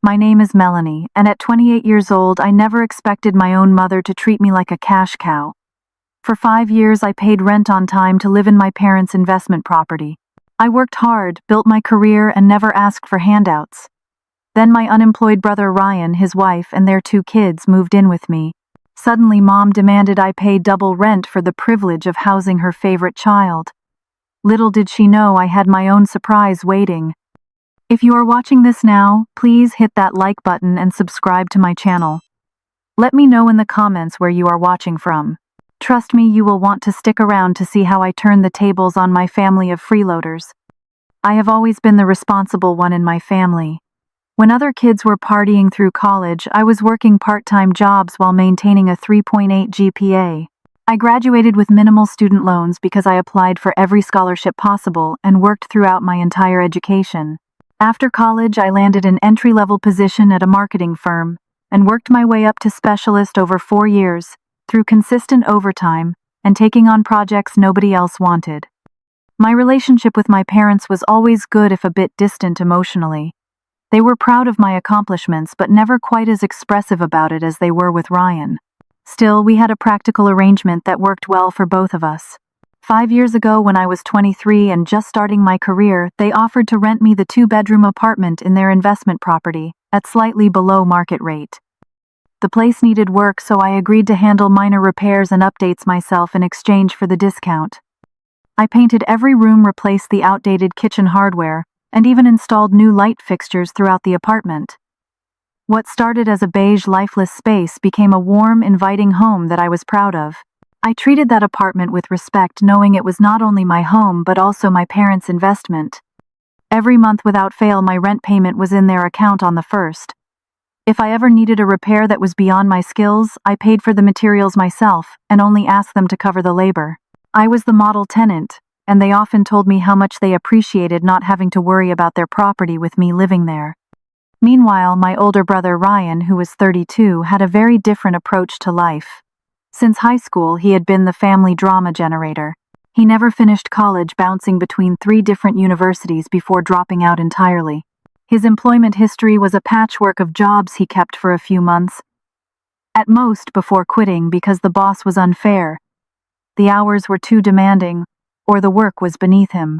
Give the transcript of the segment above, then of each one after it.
My name is Melanie, and at 28 years old, I never expected my own mother to treat me like a cash cow. For 5 years, I paid rent on time to live in my parents' investment property. I worked hard, built my career, and never asked for handouts. Then my unemployed brother Ryan, his wife, and their 2 kids moved in with me. Suddenly, Mom demanded I pay double rent for the privilege of housing her favorite child. Little did she know I had my own surprise waiting. If you are watching this now, please hit that like button and subscribe to my channel. Let me know in the comments where you are watching from. Trust me, you will want to stick around to see how I turn the tables on my family of freeloaders. I have always been the responsible one in my family. When other kids were partying through college, I was working part-time jobs while maintaining a 3.8 GPA. I graduated with minimal student loans because I applied for every scholarship possible and worked throughout my entire education. After college, I landed an entry-level position at a marketing firm and worked my way up to specialist over 4 years through consistent overtime and taking on projects nobody else wanted. My relationship with my parents was always good if a bit distant emotionally. They were proud of my accomplishments but never quite as expressive about it as they were with Ryan. Still, we had a practical arrangement that worked well for both of us. 5 years ago, when I was 23 and just starting my career, they offered to rent me the 2-bedroom apartment in their investment property at slightly below market rate. The place needed work, so I agreed to handle minor repairs and updates myself in exchange for the discount. I painted every room, replaced the outdated kitchen hardware, and even installed new light fixtures throughout the apartment. What started as a beige, lifeless space became a warm, inviting home that I was proud of. I treated that apartment with respect, knowing it was not only my home but also my parents' investment. Every month without fail, my rent payment was in their account on the first. If I ever needed a repair that was beyond my skills, I paid for the materials myself and only asked them to cover the labor. I was the model tenant, and they often told me how much they appreciated not having to worry about their property with me living there. Meanwhile, my older brother Ryan, who was 32, had a very different approach to life. Since high school, he had been the family drama generator. He never finished college, bouncing between 3 different universities before dropping out entirely. His employment history was a patchwork of jobs he kept for a few months, at most, before quitting because the boss was unfair, the hours were too demanding, or the work was beneath him.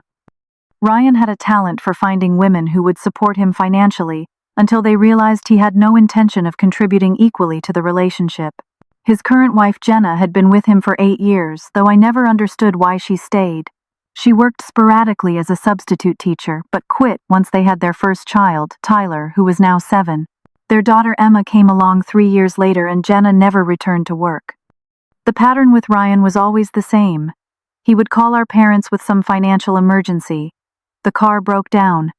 Ryan had a talent for finding women who would support him financially until they realized he had no intention of contributing equally to the relationship. His current wife Jenna had been with him for 8 years, though I never understood why she stayed. She worked sporadically as a substitute teacher, but quit once they had their first child, Tyler, who was now 7. Their daughter Emma came along 3 years later, and Jenna never returned to work. The pattern with Ryan was always the same. He would call our parents with some financial emergency. The car broke down.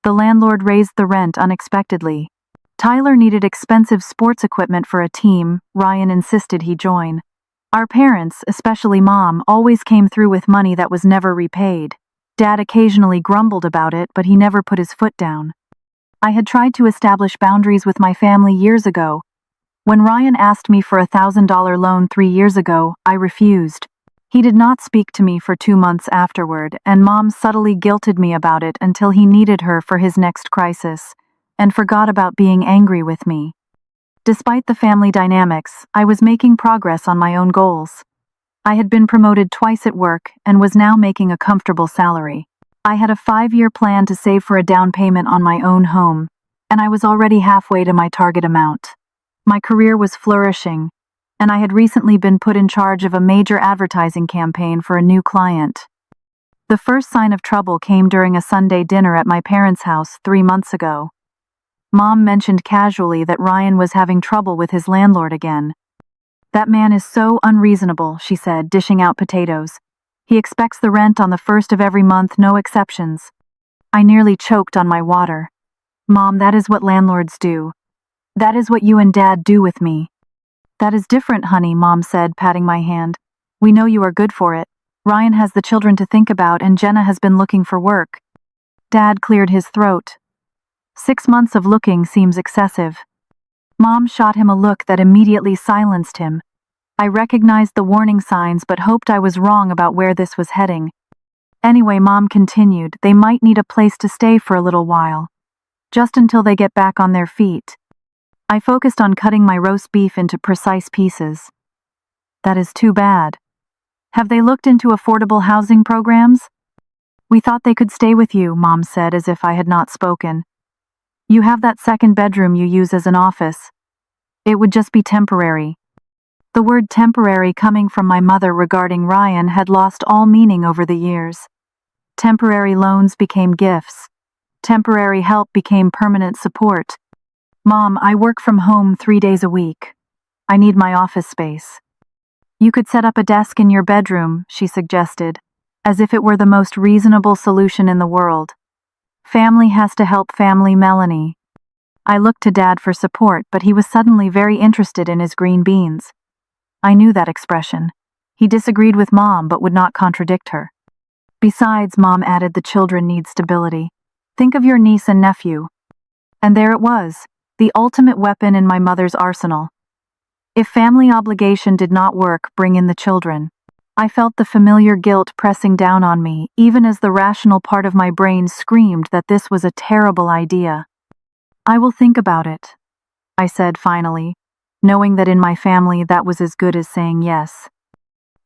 The landlord raised the rent unexpectedly. Tyler needed expensive sports equipment for a team. Ryan insisted he join. Our parents, especially Mom, always came through with money that was never repaid. Dad occasionally grumbled about it, but he never put his foot down. I had tried to establish boundaries with my family years ago. When Ryan asked me for a $1,000 loan 3 years ago, I refused. He did not speak to me for 2 months afterward, and Mom subtly guilted me about it until he needed her for his next crisis, and forgot about being angry with me. Despite the family dynamics, I was making progress on my own goals. I had been promoted twice at work and was now making a comfortable salary. I had a 5-year plan to save for a down payment on my own home, and I was already halfway to my target amount. My career was flourishing, and I had recently been put in charge of a major advertising campaign for a new client. The first sign of trouble came during a Sunday dinner at my parents' house 3 months ago. Mom mentioned casually that Ryan was having trouble with his landlord again. "That man is so unreasonable," she said, dishing out potatoes. "He expects the rent on the first of every month, no exceptions." I nearly choked on my water. "Mom, that is what landlords do. That is what you and Dad do with me." "That is different, honey," Mom said, patting my hand. "We know you are good for it. Ryan has the children to think about, and Jenna has been looking for work." Dad cleared his throat. 6 months of looking seems excessive." Mom shot him a look that immediately silenced him. I recognized the warning signs but hoped I was wrong about where this was heading. Anyway, Mom continued, "They might need a place to stay for a little while. just until they get back on their feet. I focused on cutting my roast beef into precise pieces. That is too bad. Have they looked into affordable housing programs? We thought they could stay with you, Mom said as if I had not spoken. You have that second bedroom you use as an office. It would just be temporary. The word temporary coming from my mother regarding Ryan had lost all meaning over the years. Temporary loans became gifts. Temporary help became permanent support. Mom, I work from home 3 days a week. I need my office space. You could set up a desk in your bedroom, she suggested, as if it were the most reasonable solution in the world. Family has to help family, Melanie. I looked to Dad for support, but he was suddenly very interested in his green beans. I knew that expression. He disagreed with Mom but would not contradict her. Besides, Mom added, the children need stability. Think of your niece and nephew. And there it was, the ultimate weapon in my mother's arsenal. If family obligation did not work, bring in the children. I felt the familiar guilt pressing down on me, even as the rational part of my brain screamed that this was a terrible idea. I will think about it, I said finally, knowing that in my family that was as good as saying yes.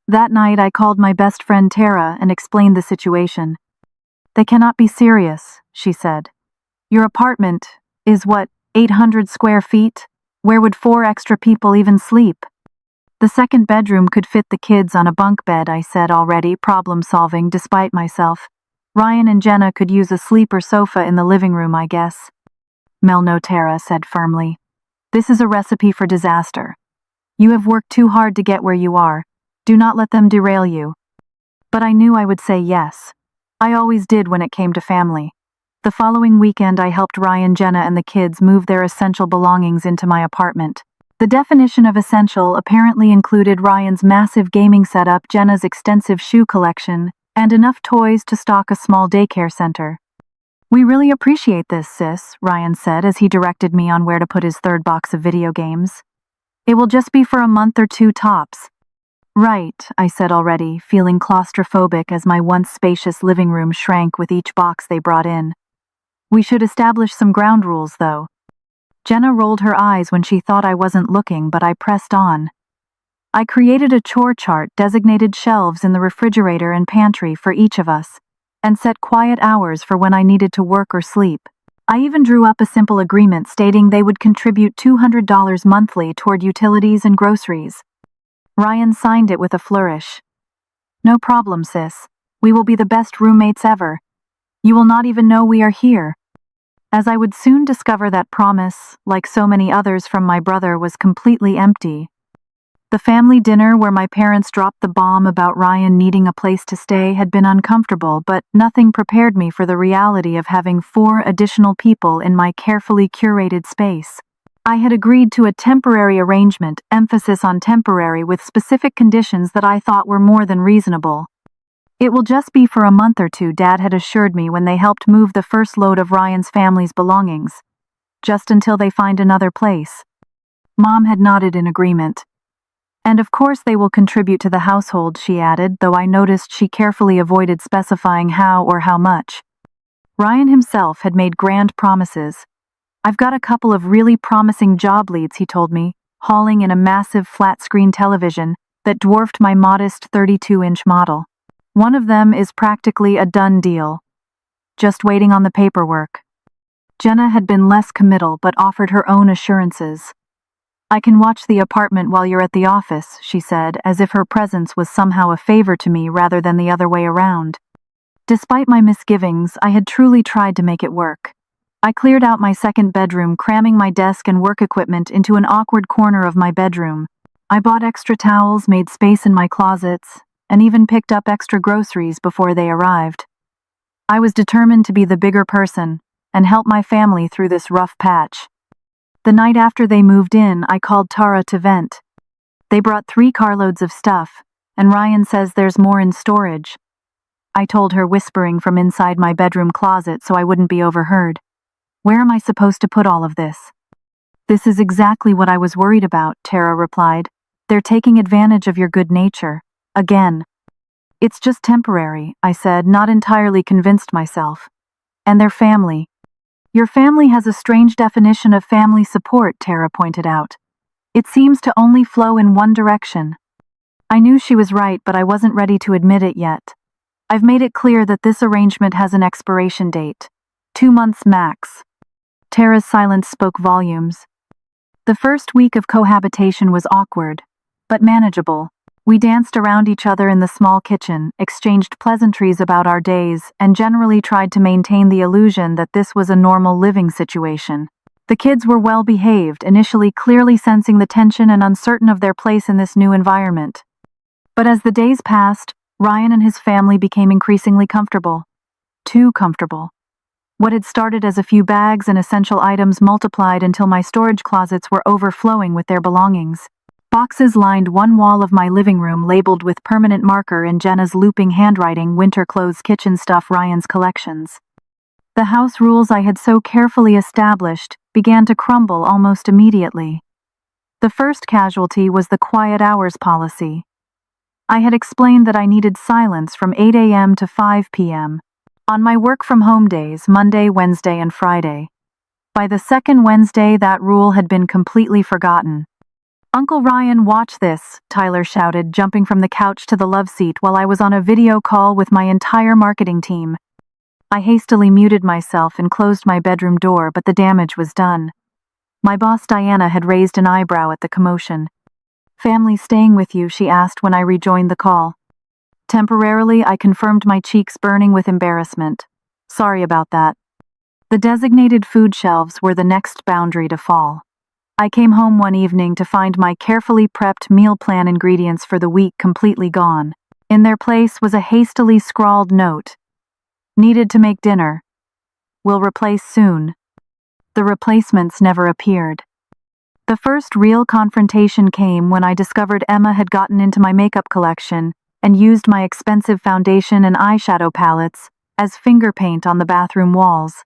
That night I called my best friend Tara and explained the situation. They cannot be serious, she said. Your apartment is what, 800 square feet? Where would 4 extra people even sleep? The second bedroom could fit the kids on a bunk bed, I said, already problem-solving despite myself. Ryan and Jenna could use a sleeper sofa in the living room, I guess. Mel, no, Tara said firmly. This is a recipe for disaster. You have worked too hard to get where you are. Do not let them derail you. But I knew I would say yes. I always did when it came to family. The following weekend I helped Ryan, Jenna, and the kids move their essential belongings into my apartment. The definition of essential apparently included Ryan's massive gaming setup, Jenna's extensive shoe collection, and enough toys to stock a small daycare center. We really appreciate this, sis, Ryan said as he directed me on where to put his third box of video games. It will just be for a month or 2 tops. Right, I said already, feeling claustrophobic as my once spacious living room shrank with each box they brought in. We should establish some ground rules, though. Jenna rolled her eyes when she thought I wasn't looking, but I pressed on. I created a chore chart, designated shelves in the refrigerator and pantry for each of us, and set quiet hours for when I needed to work or sleep. I even drew up a simple agreement stating they would contribute $200 monthly toward utilities and groceries. Ryan signed it with a flourish. No problem, sis. We will be the best roommates ever. You will not even know we are here. As I would soon discover, that promise, like so many others from my brother, was completely empty. The family dinner where my parents dropped the bomb about Ryan needing a place to stay had been uncomfortable, but nothing prepared me for the reality of having 4 additional people in my carefully curated space. I had agreed to a temporary arrangement, emphasis on temporary, with specific conditions that I thought were more than reasonable. It will just be for a month or 2, Dad had assured me when they helped move the first load of Ryan's family's belongings. Just until they find another place. Mom had nodded in agreement. And of course they will contribute to the household, she added, though I noticed she carefully avoided specifying how or how much. Ryan himself had made grand promises. I've got a couple of really promising job leads, he told me, hauling in a massive flat-screen television that dwarfed my modest 32-inch model. One of them is practically a done deal. Just waiting on the paperwork. Jenna had been less committal but offered her own assurances. I can watch the apartment while you're at the office, she said, as if her presence was somehow a favor to me rather than the other way around. Despite my misgivings, I had truly tried to make it work. I cleared out my second bedroom, cramming my desk and work equipment into an awkward corner of my bedroom. I bought extra towels, made space in my closets, and even picked up extra groceries before they arrived. I was determined to be the bigger person and help my family through this rough patch. The night after they moved in, I called Tara to vent. They brought 3 carloads of stuff, and Ryan says there's more in storage. I told her, whispering from inside my bedroom closet so I wouldn't be overheard. Where am I supposed to put all of this? This is exactly what I was worried about, Tara replied. They're taking advantage of your good nature. Again. It's just temporary, I said, not entirely convinced myself. And their family. Your family has a strange definition of family support, Tara pointed out. It seems to only flow in one direction. I knew she was right, but I wasn't ready to admit it yet. I've made it clear that this arrangement has an expiration date. 2 months max. Tara's silence spoke volumes. The first week of cohabitation was awkward, but manageable. We danced around each other in the small kitchen, exchanged pleasantries about our days, and generally tried to maintain the illusion that this was a normal living situation. The kids were well behaved, initially clearly sensing the tension and uncertain of their place in this new environment. But as the days passed, Ryan and his family became increasingly comfortable. Too comfortable. What had started as a few bags and essential items multiplied until my storage closets were overflowing with their belongings. Boxes lined one wall of my living room labeled with permanent marker in Jenna's looping handwriting winter clothes kitchen stuff Ryan's collections. The house rules I had so carefully established began to crumble almost immediately. The first casualty was the quiet hours policy. I had explained that I needed silence from 8 a.m. to 5 p.m. on my work-from-home days, Monday, Wednesday, and Friday. By the second Wednesday, that rule had been completely forgotten. "Uncle Ryan, watch this," Tyler shouted, jumping from the couch to the love seat while I was on a video call with my entire marketing team. I hastily muted myself and closed my bedroom door, but the damage was done. My boss Diana had raised an eyebrow at the commotion. "Family staying with you?" she asked when I rejoined the call. Temporarily, I confirmed, my cheeks burning with embarrassment. "Sorry about that." The designated food shelves were the next boundary to fall. I came home one evening to find my carefully prepped meal plan ingredients for the week completely gone. In their place was a hastily scrawled note. "Needed to make dinner. Will replace soon." The replacements never appeared. The first real confrontation came when I discovered Emma had gotten into my makeup collection and used my expensive foundation and eyeshadow palettes as finger paint on the bathroom walls.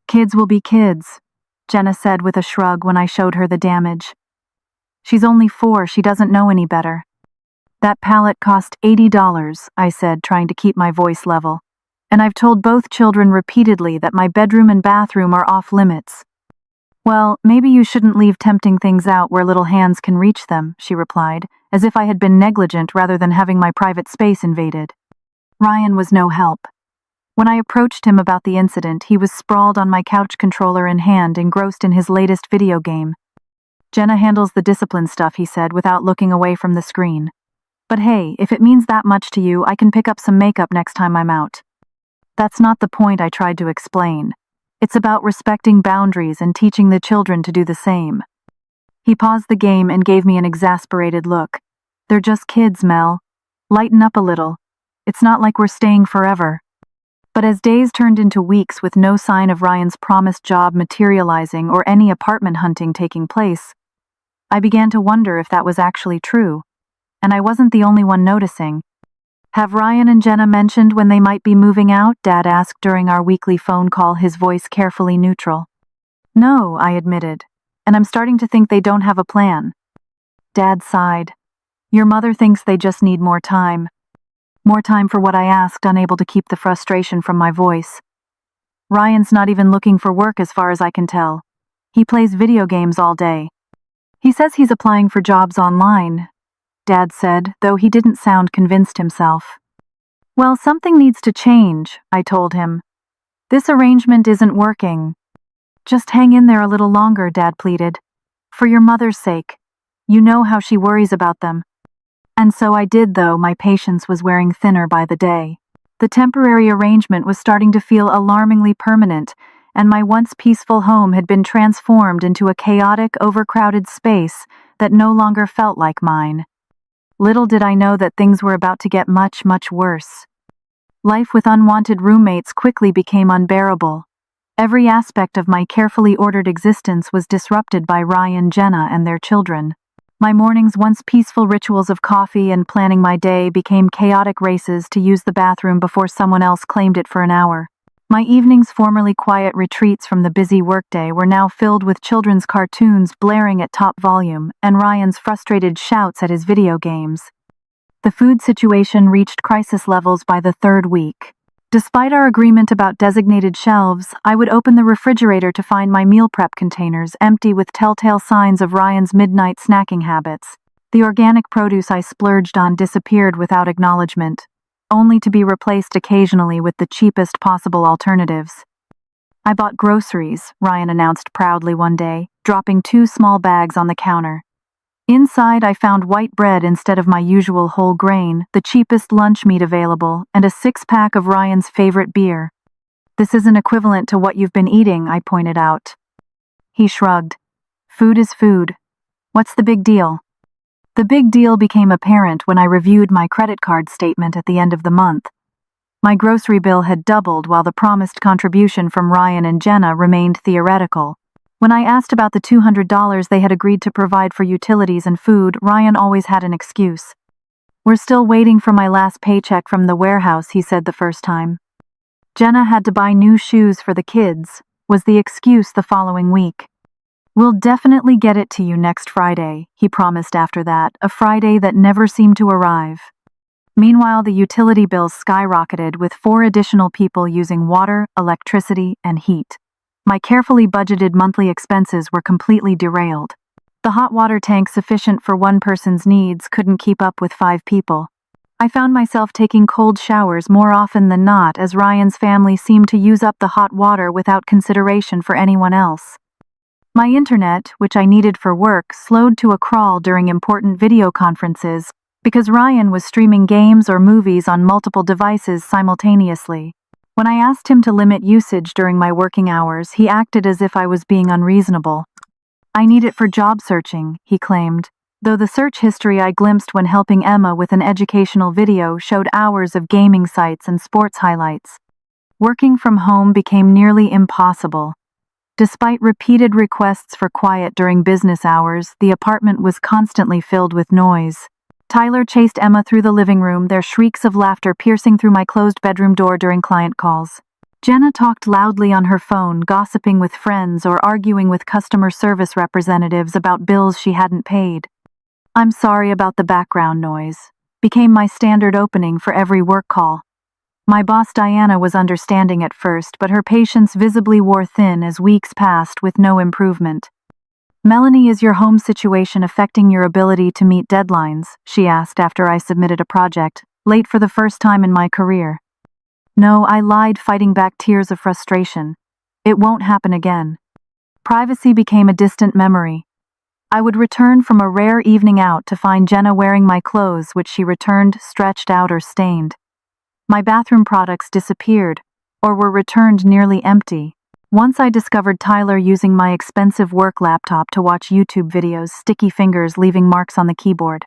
"Kids will be kids," Jenna said with a shrug when I showed her the damage. "She's only 4, she doesn't know any better." "That palette cost $80, I said, trying to keep my voice level. "And I've told both children repeatedly that my bedroom and bathroom are off limits." "Well, maybe you shouldn't leave tempting things out where little hands can reach them," she replied, as if I had been negligent rather than having my private space invaded. Ryan was no help. When I approached him about the incident, he was sprawled on my couch, controller in hand, engrossed in his latest video game. "Jenna handles the discipline stuff," he said without looking away from the screen. "But hey, if it means that much to you, I can pick up some makeup next time I'm out." "That's not the point," I tried to explain. "It's about respecting boundaries and teaching the children to do the same." He paused the game and gave me an exasperated look. "They're just kids, Mel. Lighten up a little. It's not like we're staying forever." But as days turned into weeks with no sign of Ryan's promised job materializing or any apartment hunting taking place, I began to wonder if that was actually true. And I wasn't the only one noticing. "Have Ryan and Jenna mentioned when they might be moving out?" Dad asked during our weekly phone call, his voice carefully neutral. "No," I admitted, "and I'm starting to think they don't have a plan." Dad sighed. "Your mother thinks they just need more time." More time for what, I asked, unable to keep the frustration from my voice. "Ryan's not even looking for work as far as I can tell. He plays video games all day. He says he's applying for jobs online," Dad said, though he didn't sound convinced himself. "Well, something needs to change," I told him. "This arrangement isn't working." "Just hang in there a little longer," Dad pleaded. "For your mother's sake. You know how she worries about them." And so I did, though my patience was wearing thinner by the day. The temporary arrangement was starting to feel alarmingly permanent, and my once peaceful home had been transformed into a chaotic, overcrowded space that no longer felt like mine. Little did I know that things were about to get much, much worse. Life with unwanted roommates quickly became unbearable. Every aspect of my carefully ordered existence was disrupted by Ryan, Jenna, and their children. My mornings, once peaceful rituals of coffee and planning my day, became chaotic races to use the bathroom before someone else claimed it for an hour. My evenings, formerly quiet retreats from the busy workday, were now filled with children's cartoons blaring at top volume and Ryan's frustrated shouts at his video games. The food situation reached crisis levels by the third week. Despite our agreement about designated shelves, I would open the refrigerator to find my meal prep containers empty with telltale signs of Ryan's midnight snacking habits. The organic produce I splurged on disappeared without acknowledgement, only to be replaced occasionally with the cheapest possible alternatives. I bought groceries, Ryan announced proudly one day, dropping 2 small bags on the counter. Inside, I found white bread instead of my usual whole grain, the cheapest lunch meat available, and a 6-pack of Ryan's favorite beer. This isn't equivalent to what you've been eating, I pointed out. He shrugged. Food is food. What's the big deal? The big deal became apparent when I reviewed my credit card statement at the end of the month. My grocery bill had doubled while the promised contribution from Ryan and Jenna remained theoretical. When I asked about the $200 they had agreed to provide for utilities and food, Ryan always had an excuse. We're still waiting for my last paycheck from the warehouse, he said the first time. Jenna had to buy new shoes for the kids, was the excuse the following week. We'll definitely get it to you next Friday, he promised after that, a Friday that never seemed to arrive. Meanwhile, the utility bills skyrocketed with 4 additional people using water, electricity, and heat. My carefully budgeted monthly expenses were completely derailed. The hot water tank sufficient for one person's needs couldn't keep up with 5 people. I found myself taking cold showers more often than not as Ryan's family seemed to use up the hot water without consideration for anyone else. My internet, which I needed for work, slowed to a crawl during important video conferences because Ryan was streaming games or movies on multiple devices simultaneously. When I asked him to limit usage during my working hours, he acted as if I was being unreasonable. I need it for job searching, he claimed, though the search history I glimpsed when helping Emma with an educational video showed hours of gaming sites and sports highlights. Working from home became nearly impossible. Despite repeated requests for quiet during business hours, the apartment was constantly filled with noise. Tyler chased Emma through the living room, their shrieks of laughter piercing through my closed bedroom door during client calls. Jenna talked loudly on her phone, gossiping with friends or arguing with customer service representatives about bills she hadn't paid. "I'm sorry about the background noise," became my standard opening for every work call. My boss Diana was understanding at first, but her patience visibly wore thin as weeks passed with no improvement. "Melanie, is your home situation affecting your ability to meet deadlines?" she asked after I submitted a project, late for the first time in my career. "No," I lied, fighting back tears of frustration. "It won't happen again." Privacy became a distant memory. I would return from a rare evening out to find Jenna wearing my clothes, which she returned stretched out or stained. My bathroom products disappeared, or were returned nearly empty. Once I discovered Tyler using my expensive work laptop to watch YouTube videos, sticky fingers leaving marks on the keyboard.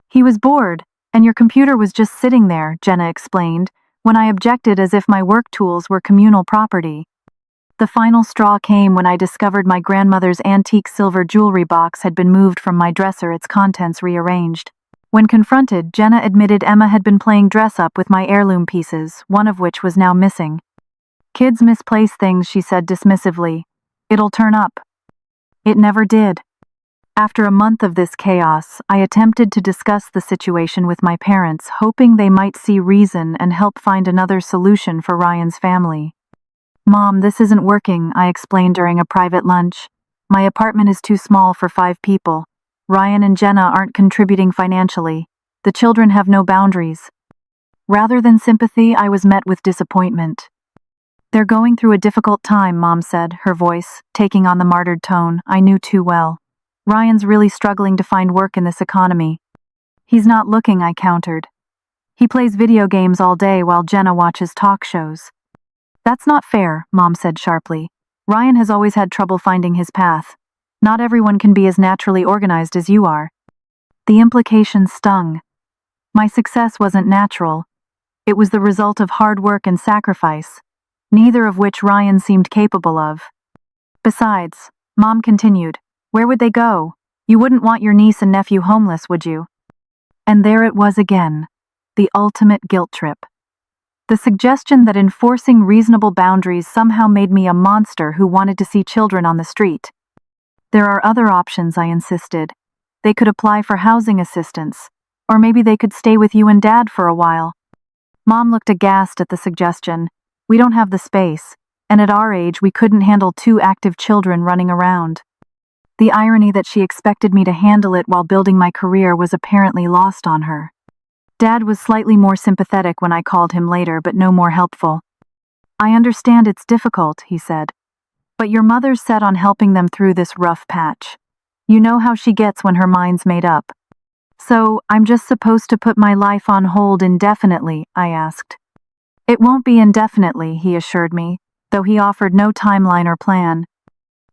"He was bored, and your computer was just sitting there," Jenna explained, when I objected as if my work tools were communal property. The final straw came when I discovered my grandmother's antique silver jewelry box had been moved from my dresser, its contents rearranged. When confronted, Jenna admitted Emma had been playing dress-up with my heirloom pieces, one of which was now missing. "Kids misplace things," she said dismissively. "It'll turn up." It never did. After a month of this chaos, I attempted to discuss the situation with my parents, hoping they might see reason and help find another solution for Ryan's family. "Mom, this isn't working," I explained during a private lunch. "My apartment is too small for 5 people. Ryan and Jenna aren't contributing financially. The children have no boundaries." Rather than sympathy, I was met with disappointment. "They're going through a difficult time," Mom said, her voice taking on the martyred tone I knew too well. "Ryan's really struggling to find work in this economy." "He's not looking," I countered. "He plays video games all day while Jenna watches talk shows." "That's not fair," Mom said sharply. "Ryan has always had trouble finding his path. Not everyone can be as naturally organized as you are." The implication stung. My success wasn't natural. It was the result of hard work and sacrifice, neither of which Ryan seemed capable of. "Besides," Mom continued, "where would they go? You wouldn't want your niece and nephew homeless, would you?" And there it was again, the ultimate guilt trip. The suggestion that enforcing reasonable boundaries somehow made me a monster who wanted to see children on the street. "There are other options," I insisted. "They could apply for housing assistance, or maybe they could stay with you and Dad for a while." Mom looked aghast at the suggestion. We don't have the space, and at our age we couldn't handle 2 active children running around. The irony that she expected me to handle it while building my career was apparently lost on her. Dad was slightly more sympathetic when I called him later, but no more helpful. I understand it's difficult, he said. But your mother's set on helping them through this rough patch. You know how she gets when her mind's made up. So, I'm just supposed to put my life on hold indefinitely, I asked. It won't be indefinitely, he assured me, though he offered no timeline or plan.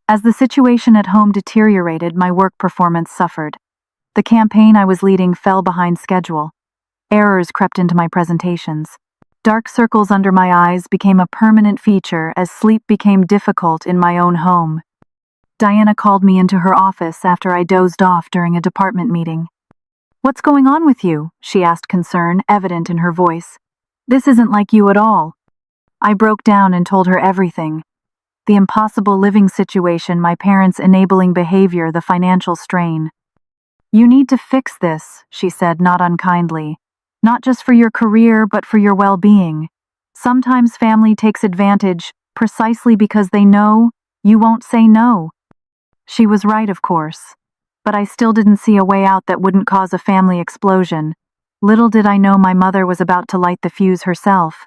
As the situation at home deteriorated, my work performance suffered. The campaign I was leading fell behind schedule. Errors crept into my presentations. Dark circles under my eyes became a permanent feature as sleep became difficult in my own home. Diana called me into her office after I dozed off during a department meeting. What's going on with you? She asked, concern evident in her voice. This isn't like you at all. I broke down and told her everything. The impossible living situation, my parents' enabling behavior, the financial strain. You need to fix this, she said, not unkindly. Not just for your career, but for your well-being. Sometimes family takes advantage precisely because they know you won't say no. She was right, of course. But I still didn't see a way out that wouldn't cause a family explosion. Little did I know my mother was about to light the fuse herself.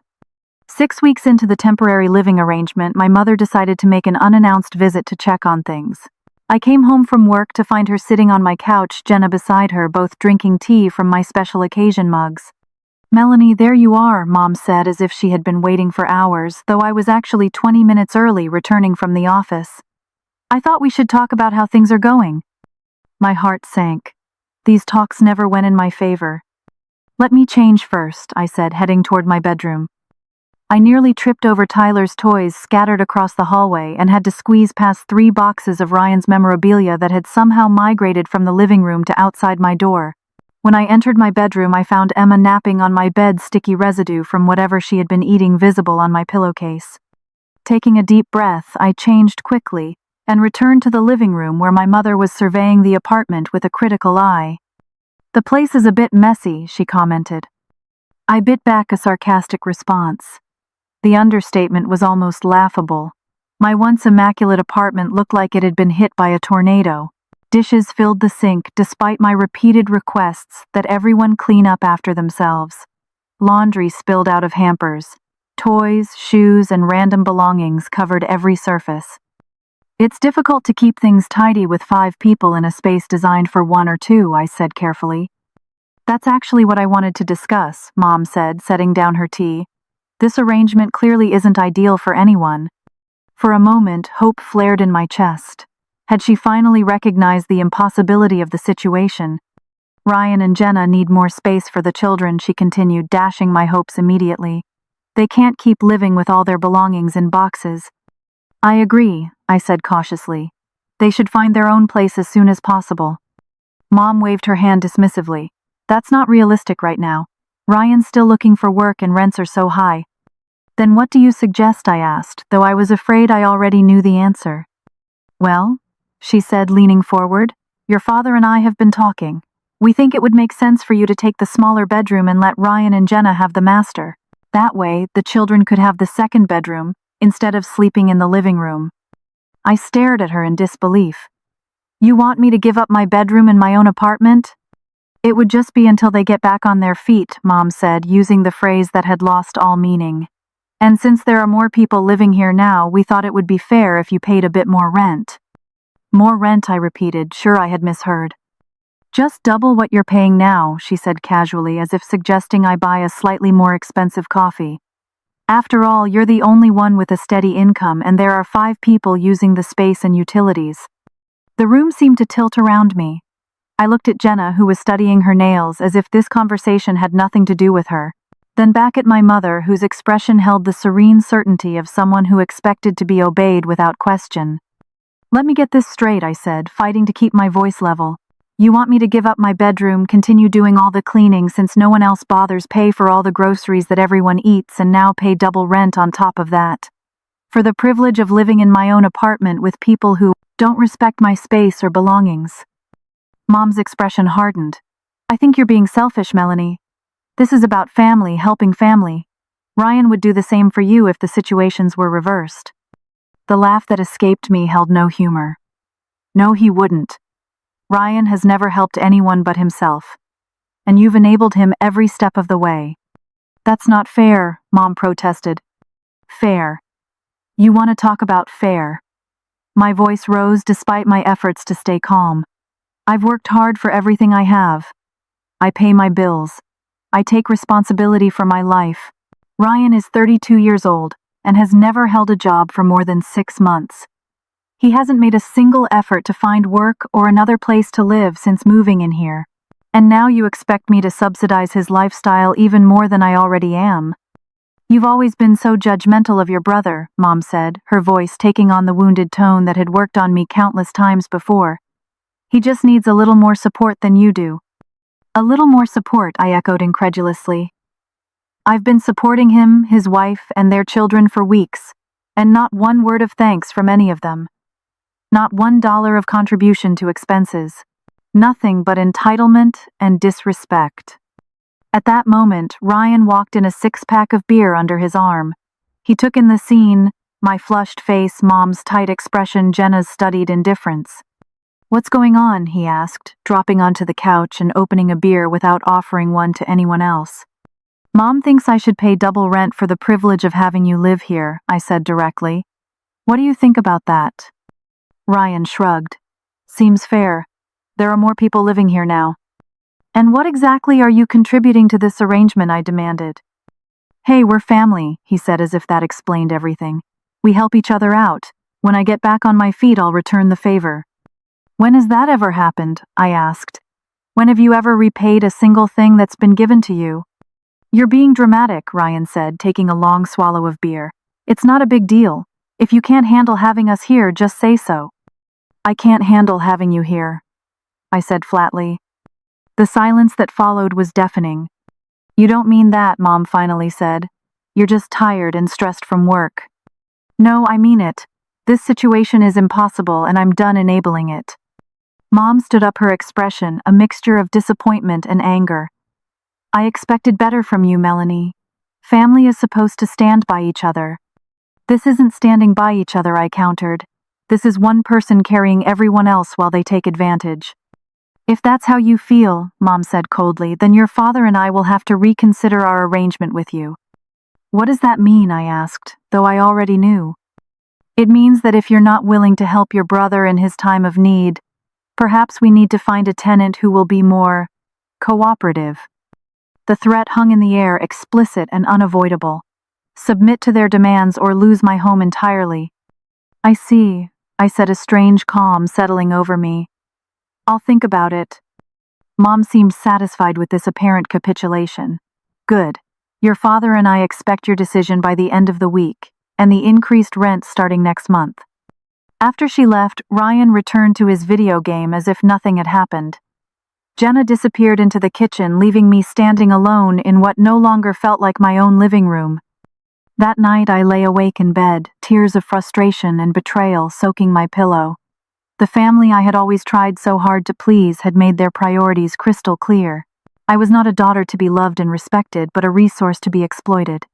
6 weeks into the temporary living arrangement, my mother decided to make an unannounced visit to check on things. I came home from work to find her sitting on my couch, Jenna beside her, both drinking tea from my special occasion mugs. Melanie, there you are, Mom said as if she had been waiting for hours, though I was actually 20 minutes early returning from the office. I thought we should talk about how things are going. My heart sank. These talks never went in my favor. Let me change first, I said, heading toward my bedroom. I nearly tripped over Tyler's toys scattered across the hallway and had to squeeze past 3 boxes of Ryan's memorabilia that had somehow migrated from the living room to outside my door. When I entered my bedroom, I found Emma napping on my bed, sticky residue from whatever she had been eating visible on my pillowcase. Taking a deep breath, I changed quickly and returned to the living room where my mother was surveying the apartment with a critical eye. The place is a bit messy, she commented. I bit back a sarcastic response. The understatement was almost laughable. My once immaculate apartment looked like it had been hit by a tornado. Dishes filled the sink despite my repeated requests that everyone clean up after themselves. Laundry spilled out of hampers. Toys, shoes, and random belongings covered every surface. It's difficult to keep things tidy with 5 people in a space designed for 1 or 2, I said carefully. That's actually what I wanted to discuss, Mom said, setting down her tea. This arrangement clearly isn't ideal for anyone. For a moment, hope flared in my chest. Had she finally recognized the impossibility of the situation? Ryan and Jenna need more space for the children, she continued, dashing my hopes immediately. They can't keep living with all their belongings in boxes. I agree, I said cautiously. They should find their own place as soon as possible. Mom waved her hand dismissively. That's not realistic right now. Ryan's still looking for work and rents are so high. Then what do you suggest? I asked, though I was afraid I already knew the answer. Well, she said, leaning forward, your father and I have been talking. We think it would make sense for you to take the smaller bedroom and let Ryan and Jenna have the master. That way, the children could have the second bedroom, instead of sleeping in the living room. I stared at her in disbelief. You want me to give up my bedroom in my own apartment? It would just be until they get back on their feet, Mom said, using the phrase that had lost all meaning. And since there are more people living here now, we thought it would be fair if you paid a bit more rent. More rent, I repeated, sure I had misheard. Just double what you're paying now, she said casually, as if suggesting I buy a slightly more expensive coffee. After all, you're the only one with a steady income, and there are 5 people using the space and utilities. The room seemed to tilt around me. I looked at Jenna, who was studying her nails, as if this conversation had nothing to do with her. Then back at my mother, whose expression held the serene certainty of someone who expected to be obeyed without question. Let me get this straight, I said, fighting to keep my voice level. You want me to give up my bedroom, continue doing all the cleaning since no one else bothers, pay for all the groceries that everyone eats, and now pay double rent on top of that? For the privilege of living in my own apartment with people who don't respect my space or belongings. Mom's expression hardened. I think you're being selfish, Melanie. This is about family helping family. Ryan would do the same for you if the situations were reversed. The laugh that escaped me held no humor. No, he wouldn't. Ryan has never helped anyone but himself. And you've enabled him every step of the way. That's not fair, Mom protested. Fair. You want to talk about fair? My voice rose despite my efforts to stay calm. I've worked hard for everything I have. I pay my bills. I take responsibility for my life. Ryan is 32 years old and has never held a job for more than 6 months. He hasn't made a single effort to find work or another place to live since moving in here. And now you expect me to subsidize his lifestyle even more than I already am. You've always been so judgmental of your brother, Mom said, her voice taking on the wounded tone that had worked on me countless times before. He just needs a little more support than you do. A little more support, I echoed incredulously. I've been supporting him, his wife, and their children for weeks, and not one word of thanks from any of them. Not $1 of contribution to expenses. Nothing but entitlement and disrespect. At that moment, Ryan walked in a 6-pack of beer under his arm. He took in the scene, my flushed face, Mom's tight expression, Jenna's studied indifference. What's going on? He asked, dropping onto the couch and opening a beer without offering one to anyone else. Mom thinks I should pay double rent for the privilege of having you live here, I said directly. What do you think about that? Ryan shrugged. Seems fair. There are more people living here now. And what exactly are you contributing to this arrangement? I demanded. Hey, we're family, he said as if that explained everything. We help each other out. When I get back on my feet, I'll return the favor. When has that ever happened? I asked. When have you ever repaid a single thing that's been given to you? You're being dramatic, Ryan said, taking a long swallow of beer. It's not a big deal. If you can't handle having us here, just say so. I can't handle having you here, I said flatly. The silence that followed was deafening. You don't mean that, Mom finally said. You're just tired and stressed from work. No, I mean it. This situation is impossible and I'm done enabling it. Mom stood up, her expression a mixture of disappointment and anger. I expected better from you, Melanie. Family is supposed to stand by each other. This isn't standing by each other, I countered. This is one person carrying everyone else while they take advantage. If that's how you feel, Mom said coldly, then your father and I will have to reconsider our arrangement with you. What does that mean? I asked, though I already knew. It means that if you're not willing to help your brother in his time of need, perhaps we need to find a tenant who will be more cooperative. The threat hung in the air, explicit and unavoidable. Submit to their demands or lose my home entirely. I see, I said, a strange calm settling over me. I'll think about it. Mom seemed satisfied with this apparent capitulation. Good. Your father and I expect your decision by the end of the week, and the increased rent starting next month. After she left, Ryan returned to his video game as if nothing had happened. Jenna disappeared into the kitchen, leaving me standing alone in what no longer felt like my own living room. That night I lay awake in bed, tears of frustration and betrayal soaking my pillow. The family I had always tried so hard to please had made their priorities crystal clear. I was not a daughter to be loved and respected, but a resource to be exploited.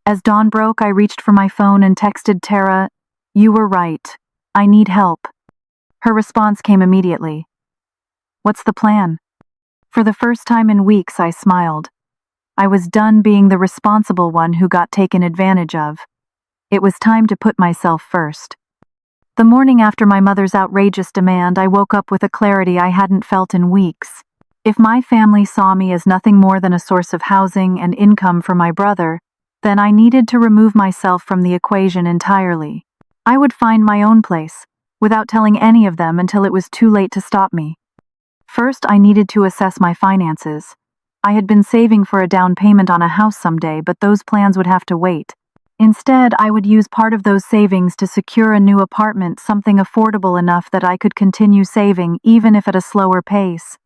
As dawn broke, I reached for my phone and texted Tara, "You were right. I need help." Her response came immediately. "What's the plan?" For the first time in weeks, I smiled. I was done being the responsible one who got taken advantage of. It was time to put myself first. The morning after my mother's outrageous demand, I woke up with a clarity I hadn't felt in weeks. If my family saw me as nothing more than a source of housing and income for my brother, then I needed to remove myself from the equation entirely. I would find my own place, without telling any of them until it was too late to stop me. First, I needed to assess my finances. I had been saving for a down payment on a house someday, but those plans would have to wait. Instead, I would use part of those savings to secure a new apartment, something affordable enough that I could continue saving, even if at a slower pace.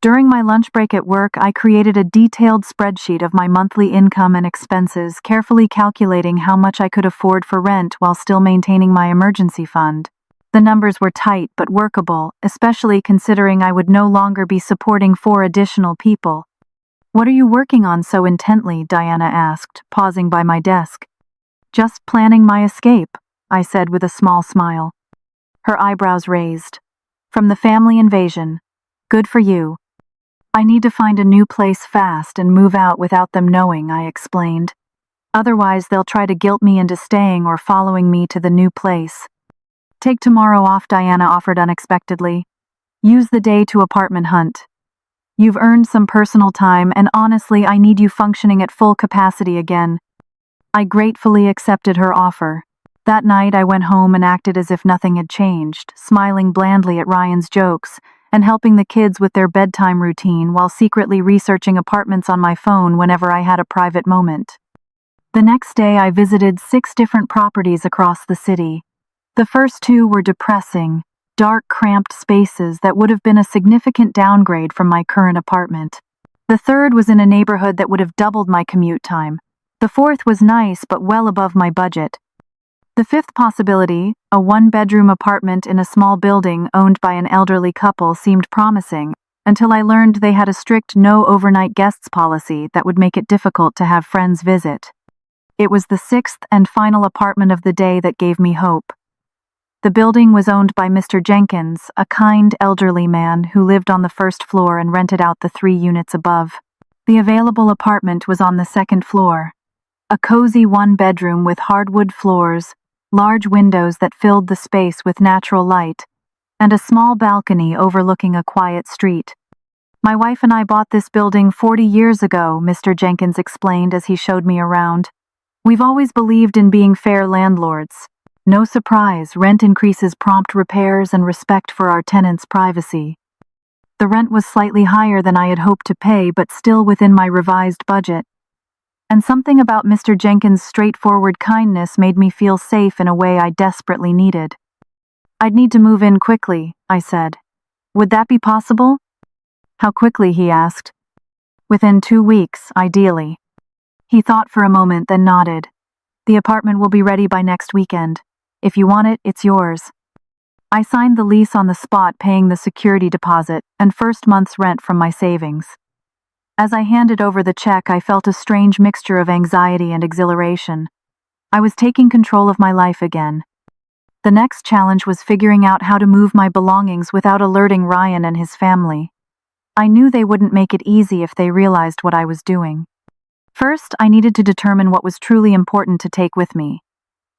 During my lunch break at work, I created a detailed spreadsheet of my monthly income and expenses, carefully calculating how much I could afford for rent while still maintaining my emergency fund. The numbers were tight but workable, especially considering I would no longer be supporting 4 additional people. What are you working on so intently? Diana asked, pausing by my desk. Just planning my escape, I said with a small smile. Her eyebrows raised. From the family invasion. Good for you. I need to find a new place fast and move out without them knowing, I explained. Otherwise, they'll try to guilt me into staying or following me to the new place. Take tomorrow off, Diana offered unexpectedly. Use the day to apartment hunt. You've earned some personal time, and honestly, I need you functioning at full capacity again. I gratefully accepted her offer. That night, I went home and acted as if nothing had changed, smiling blandly at Ryan's jokes and helping the kids with their bedtime routine while secretly researching apartments on my phone whenever I had a private moment. The next day, I visited 6 different properties across the city. The first 2 were depressing, dark, cramped spaces that would have been a significant downgrade from my current apartment. The third was in a neighborhood that would have doubled my commute time. The fourth was nice but well above my budget. The fifth possibility, a 1-bedroom apartment in a small building owned by an elderly couple, seemed promising, until I learned they had a strict no overnight guests policy that would make it difficult to have friends visit. It was the 6th and final apartment of the day that gave me hope. The building was owned by Mr. Jenkins, a kind elderly man who lived on the first floor and rented out the 3 units above. The available apartment was on the 2nd floor. A cozy 1-bedroom with hardwood floors, large windows that filled the space with natural light, and a small balcony overlooking a quiet street. My wife and I bought this building 40 years ago, Mr. Jenkins explained as he showed me around. We've always believed in being fair landlords. No surprise, rent increases prompt repairs and respect for our tenants' privacy. The rent was slightly higher than I had hoped to pay, but still within my revised budget. And something about Mr. Jenkins' straightforward kindness made me feel safe in a way I desperately needed. I'd need to move in quickly, I said. Would that be possible? How quickly, he asked. Within 2 weeks, ideally. He thought for a moment, then nodded. The apartment will be ready by next weekend. If you want it, it's yours. I signed the lease on the spot, paying the security deposit and first month's rent from my savings. As I handed over the check, I felt a strange mixture of anxiety and exhilaration. I was taking control of my life again. The next challenge was figuring out how to move my belongings without alerting Ryan and his family. I knew they wouldn't make it easy if they realized what I was doing. First, I needed to determine what was truly important to take with me.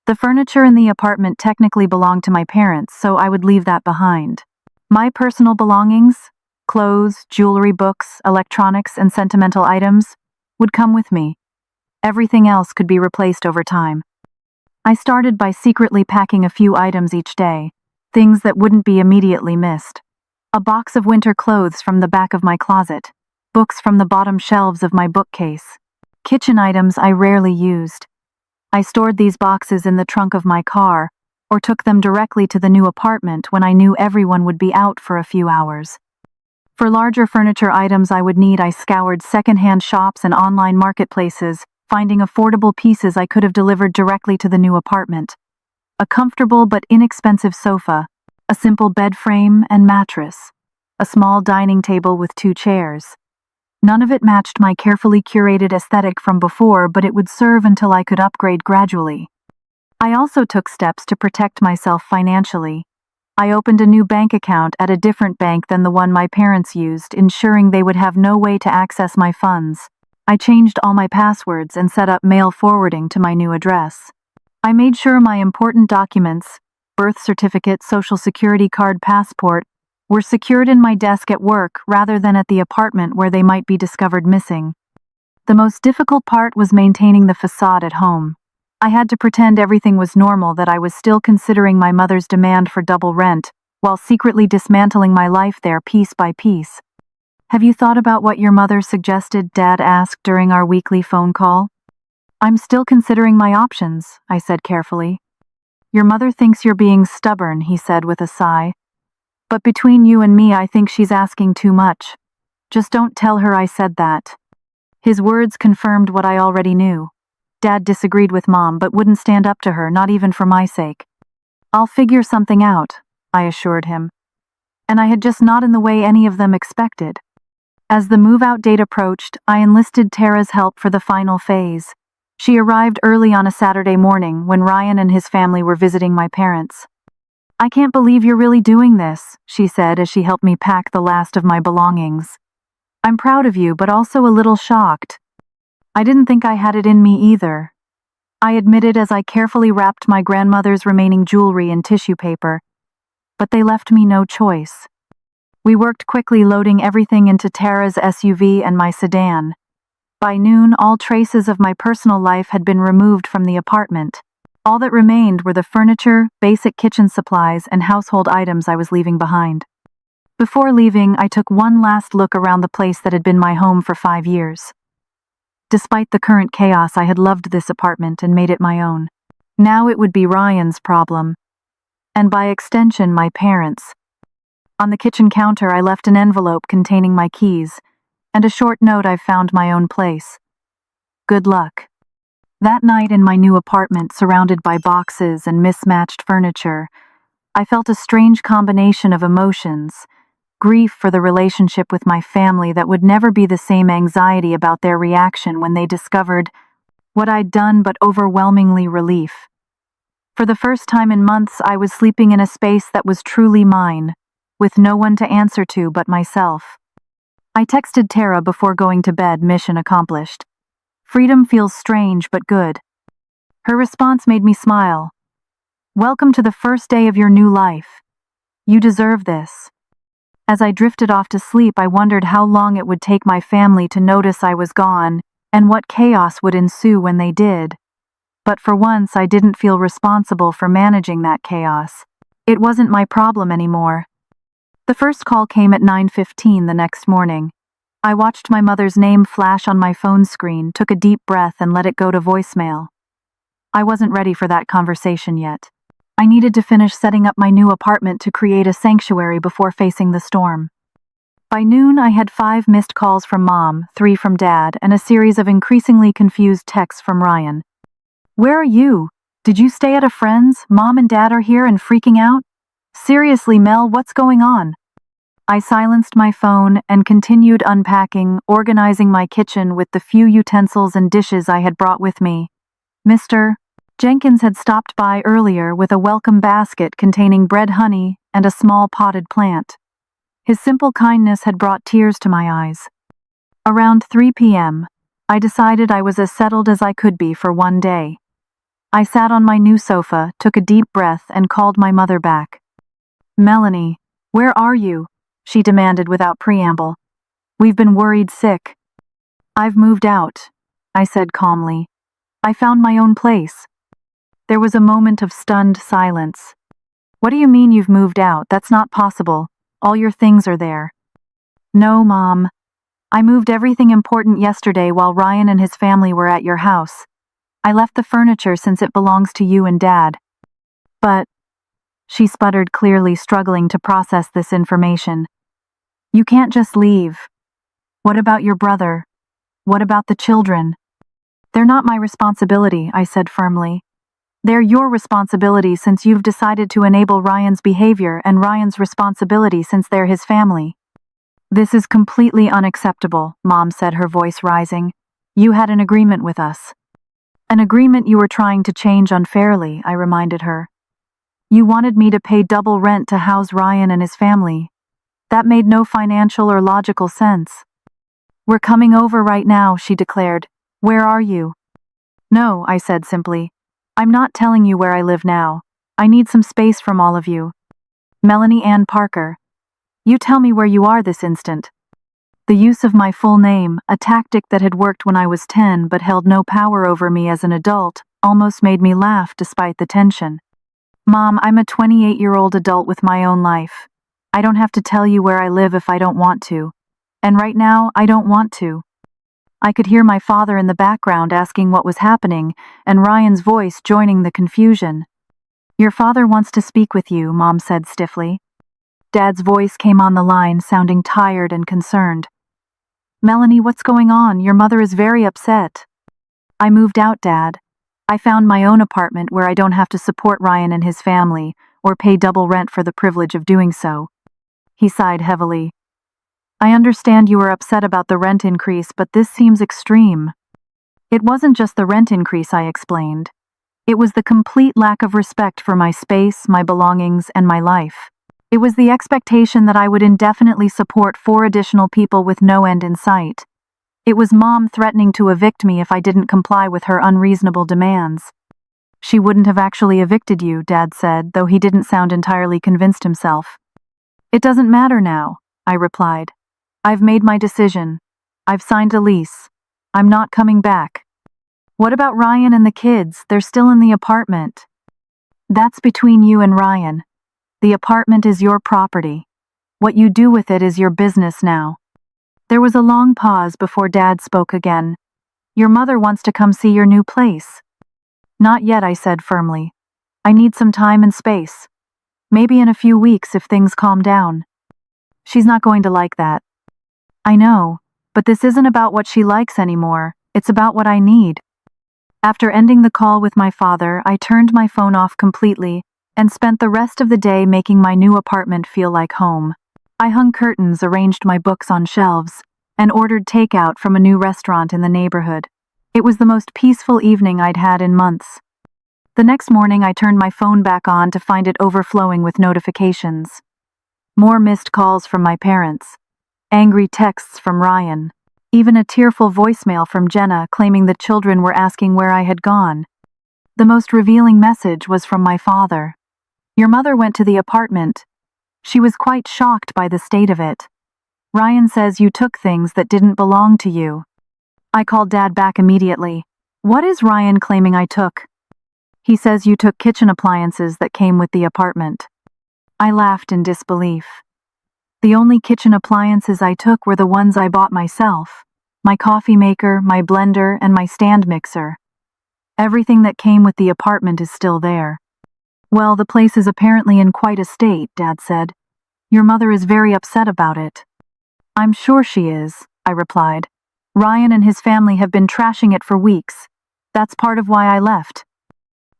The furniture in the apartment technically belonged to my parents, so I would leave that behind. My personal belongings, clothes, jewelry, books, electronics, and sentimental items, would come with me. Everything else could be replaced over time. I started by secretly packing a few items each day, things that wouldn't be immediately missed. A box of winter clothes from the back of my closet, books from the bottom shelves of my bookcase, kitchen items I rarely used. I stored these boxes in the trunk of my car, or took them directly to the new apartment when I knew everyone would be out for a few hours. For larger furniture items I would need, I scoured secondhand shops and online marketplaces, finding affordable pieces I could have delivered directly to the new apartment. A comfortable but inexpensive sofa, a simple bed frame and mattress, a small dining table with 2 chairs. None of it matched my carefully curated aesthetic from before, but it would serve until I could upgrade gradually. I also took steps to protect myself financially. I opened a new bank account at a different bank than the one my parents used, ensuring they would have no way to access my funds. I changed all my passwords and set up mail forwarding to my new address. I made sure my important documents, birth certificate, social security card, passport, were secured in my desk at work rather than at the apartment where they might be discovered missing. The most difficult part was maintaining the facade at home. I had to pretend everything was normal, that I was still considering my mother's demand for double rent, while secretly dismantling my life there piece by piece. Have you thought about what your mother suggested? Dad asked during our weekly phone call. I'm still considering my options, I said carefully. Your mother thinks you're being stubborn, he said with a sigh. But between you and me, I think she's asking too much. Just don't tell her I said that. His words confirmed what I already knew. Dad disagreed with Mom, but wouldn't stand up to her, not even for my sake. I'll figure something out, I assured him. And I had just not in the way any of them expected. As the move-out date approached, I enlisted Tara's help for the final phase. She arrived early on a Saturday morning when Ryan and his family were visiting my parents. "I can't believe you're really doing this," she said as she helped me pack the last of my belongings. "I'm proud of you, but also a little shocked." "I didn't think I had it in me either," I admitted as I carefully wrapped my grandmother's remaining jewelry in tissue paper. But they left me no choice. We worked quickly loading everything into Tara's SUV and my sedan. By noon, all traces of my personal life had been removed from the apartment. All that remained were the furniture, basic kitchen supplies, and household items I was leaving behind. Before leaving, I took one last look around the place that had been my home for 5 years. Despite the current chaos, I had loved this apartment and made it my own. Now it would be Ryan's problem, and by extension, my parents'. On the kitchen counter, I left an envelope containing my keys, and a short note: "I've found my own place. Good luck." That night in my new apartment, surrounded by boxes and mismatched furniture, I felt a strange combination of emotions: grief for the relationship with my family that would never be the same, anxiety about their reaction when they discovered what I'd done, but overwhelmingly relief. For the first time in months, I was sleeping in a space that was truly mine, with no one to answer to but myself. I texted Tara before going to bed, mission accomplished. Freedom feels strange but good. Her response made me smile. "Welcome to the first day of your new life. You deserve this." As I drifted off to sleep, I wondered how long it would take my family to notice I was gone, and what chaos would ensue when they did. But for once, I didn't feel responsible for managing that chaos. It wasn't my problem anymore. The first call came at 9:15 the next morning. I watched my mother's name flash on my phone screen, took a deep breath, and let it go to voicemail. I wasn't ready for that conversation yet. I needed to finish setting up my new apartment to create a sanctuary before facing the storm. By noon, I had 5 missed calls from Mom, 3 from Dad, and a series of increasingly confused texts from Ryan. "Where are you? Did you stay at a friend's? Mom and Dad are here and freaking out. Seriously, Mel, what's going on?" I silenced my phone and continued unpacking, organizing my kitchen with the few utensils and dishes I had brought with me. Mr. Jenkins had stopped by earlier with a welcome basket containing bread, honey, and a small potted plant. His simple kindness had brought tears to my eyes. Around 3 p.m., I decided I was as settled as I could be for one day. I sat on my new sofa, took a deep breath, and called my mother back. "Melanie, where are you?" she demanded without preamble. "We've been worried sick." "I've moved out," I said calmly. "I found my own place." There was a moment of stunned silence. "What do you mean you've moved out? That's not possible. All your things are there." "No, Mom. I moved everything important yesterday while Ryan and his family were at your house. I left the furniture since it belongs to you and Dad." "But," she sputtered, clearly struggling to process this information, "you can't just leave. What about your brother? What about the children?" "They're not my responsibility," I said firmly. "They're your responsibility since you've decided to enable Ryan's behavior, and Ryan's responsibility since they're his family." "This is completely unacceptable," Mom said, her voice rising. "You had an agreement with us." "An agreement you were trying to change unfairly," I reminded her. "You wanted me to pay double rent to house Ryan and his family. That made no financial or logical sense." "We're coming over right now," she declared. "Where are you?" "No," I said simply. "I'm not telling you where I live now. I need some space from all of you. Melanie Ann Parker. You tell me where you are this instant." The use of my full name, a tactic that had worked when I was 10 but held no power over me as an adult, almost made me laugh despite the tension. "Mom, I'm a 28-year-old adult with my own life. I don't have to tell you where I live if I don't want to. And right now, I don't want to." I could hear my father in the background asking what was happening, and Ryan's voice joining the confusion. "Your father wants to speak with you," Mom said stiffly. Dad's voice came on the line, sounding tired and concerned. "Melanie, what's going on? Your mother is very upset." "I moved out, Dad. I found my own apartment where I don't have to support Ryan and his family, or pay double rent for the privilege of doing so." He sighed heavily. I understand you were upset about the rent increase, but this seems extreme. It wasn't just the rent increase, I explained. It was the complete lack of respect for my space, my belongings, and my life. It was the expectation that I would indefinitely support 4 additional people with no end in sight. It was Mom threatening to evict me if I didn't comply with her unreasonable demands. She wouldn't have actually evicted you, Dad said, though he didn't sound entirely convinced himself. It doesn't matter now, I replied. I've made my decision. I've signed a lease. I'm not coming back. What about Ryan and the kids? They're still in the apartment. That's between you and Ryan. The apartment is your property. What you do with it is your business now. There was a long pause before Dad spoke again. Your mother wants to come see your new place. Not yet, I said firmly. I need some time and space. Maybe in a few weeks if things calm down. She's not going to like that. I know, but this isn't about what she likes anymore. It's about what I need. After ending the call with my father, I turned my phone off completely and spent the rest of the day making my new apartment feel like home. I hung curtains, arranged my books on shelves, and ordered takeout from a new restaurant in the neighborhood. It was the most peaceful evening I'd had in months. The next morning, I turned my phone back on to find it overflowing with notifications. More missed calls from my parents, angry texts from Ryan, even a tearful voicemail from Jenna claiming the children were asking where I had gone. The most revealing message was from my father. Your mother went to the apartment. She was quite shocked by the state of it. Ryan says you took things that didn't belong to you. I called Dad back immediately. What is Ryan claiming I took? He says you took kitchen appliances that came with the apartment. I laughed in disbelief. The only kitchen appliances I took were the ones I bought myself. My coffee maker, my blender, and my stand mixer. Everything that came with the apartment is still there. Well, the place is apparently in quite a state, Dad said. Your mother is very upset about it. I'm sure she is, I replied. Ryan and his family have been trashing it for weeks. That's part of why I left.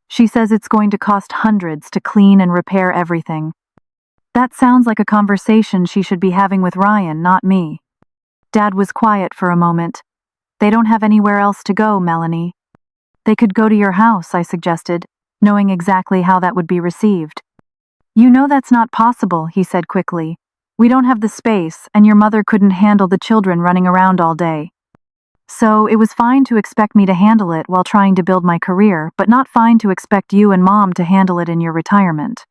She says it's going to cost hundreds to clean and repair everything. That sounds like a conversation she should be having with Ryan, not me. Dad was quiet for a moment. They don't have anywhere else to go, Melanie. They could go to your house, I suggested, knowing exactly how that would be received. You know that's not possible, he said quickly. We don't have the space, and your mother couldn't handle the children running around all day. So it was fine to expect me to handle it while trying to build my career, but not fine to expect you and Mom to handle it in your retirement.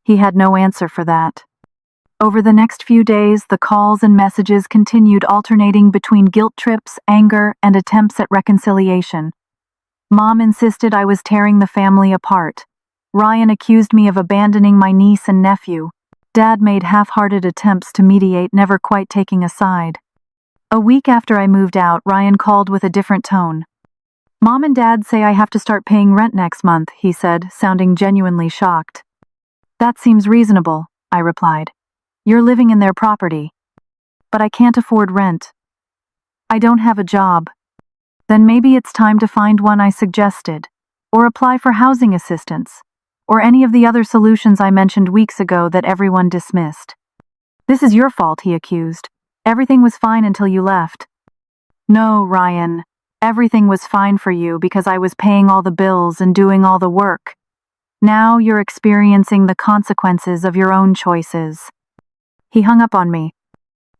He had no answer for that. Over the next few days, the calls and messages continued alternating between guilt trips, anger, and attempts at reconciliation. Mom insisted I was tearing the family apart. Ryan accused me of abandoning my niece and nephew. Dad made half-hearted attempts to mediate, never quite taking a side. A week after I moved out, Ryan called with a different tone. Mom and Dad say I have to start paying rent next month, he said, sounding genuinely shocked. That seems reasonable, I replied. You're living in their property. But I can't afford rent. I don't have a job. Then maybe it's time to find one, I suggested, or apply for housing assistance, or any of the other solutions I mentioned weeks ago that everyone dismissed. This is your fault, he accused. Everything was fine until you left. No, Ryan. Everything was fine for you because I was paying all the bills and doing all the work. Now you're experiencing the consequences of your own choices. He hung up on me.